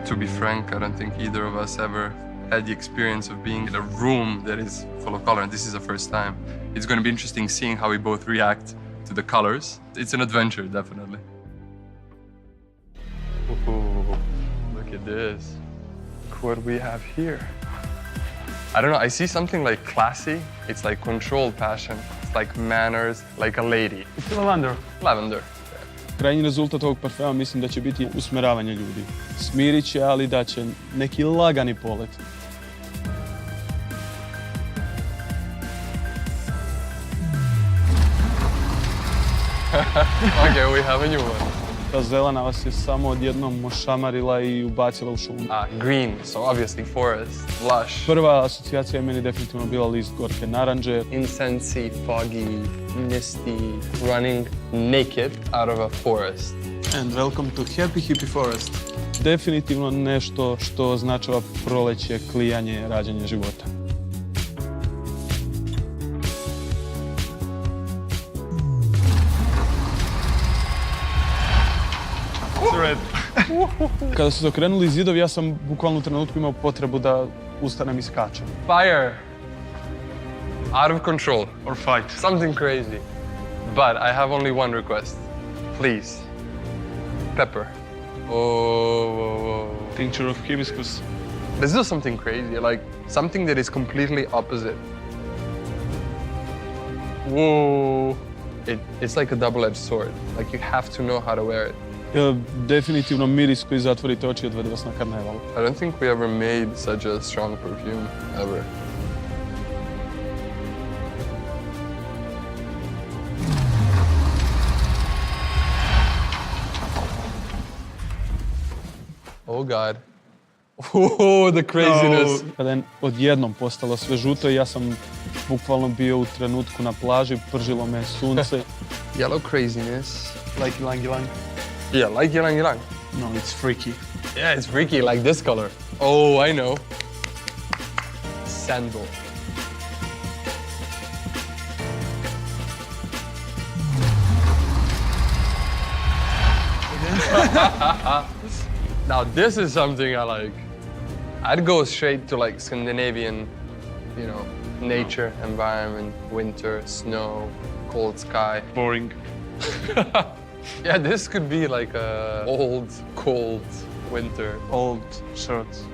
To be frank, I don't think either of us ever had the experience of being in a room that is full of color, and this is the first time. It's going to be interesting seeing how we both react to the colors. It's an adventure, definitely. Ooh, look at this. Look what we have here. I don't know, I see something like classy. It's like controlled passion. It's like manners, like a lady. It's lavender. Lavender. Krajnji rezultat ovog parfema mislim da će biti usmeravanje ljudi. Smirit će, ali da će neki lagani polet. Okay, we have a new one. Ta zelena vas je samo odjednom mošamarila i ubacila u šumu. Green, so obviously forest, lush. Prva asocijacija je meni definitivno bila list gorke naranđe. Incensey, foggy, misty, running naked out of a forest. And welcome to Happy Hippie Forest. Definitivno nešto što označava proleće, klijanje, rađanje života. Red. Kada su se okrenuli zidovi, ja sam bukvalno u trenutku imao potrebu da ustanem i skačem. Fire. Out of control. Or fight. Something crazy. But I have only one request. Please. Pepper. Oh. Tincture of hibiscus. Let's do something crazy, like something that is completely opposite. Whoa. It's like a double-edged sword. Like you have to know how to wear it. Definitivno miris koji zatvorite oči i odvede vas na karneval. I don't think we ever made such a strong perfume, ever. Oh God. Oh, the craziness. Kada je odjednom postalo sve žuto, ja sam bukvalno bio u trenutku na plaži, pržilo me sunce. Yellow craziness. Like ylang ylang. Yeah, like ylang ylang. No, it's freaky. Yeah, it's freaky, like this color. Oh, I know. Sandal. Now this is something I like. I'd go straight to like Scandinavian, you know, nature, environment, winter, snow, cold sky. Boring. Yeah, this could be like a old, cold winter. Old shirts.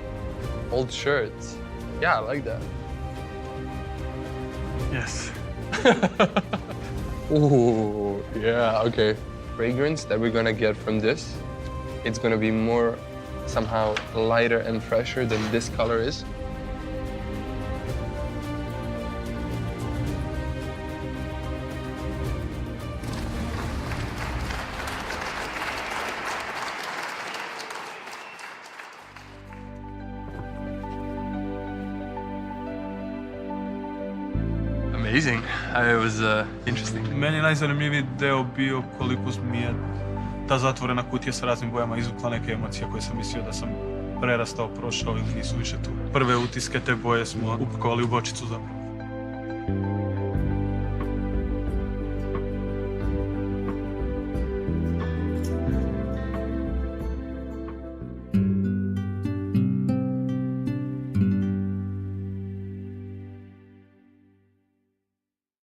Old shirts. Yeah, I like that. Yes. Ooh, yeah, okay. Fragrance that we're gonna get from this, it's gonna be more somehow lighter and fresher than this color is. Amazing. It was interesting. Meni je najzanimljiviji deo bio koliko mi je ta zatvorena kutija sa raznim bojama izvukla neke emocije koje sam mislio da sam prerastao, prošao ili nisu više tu. Prve utiske te boje smo upakovali u bočicu zapravo.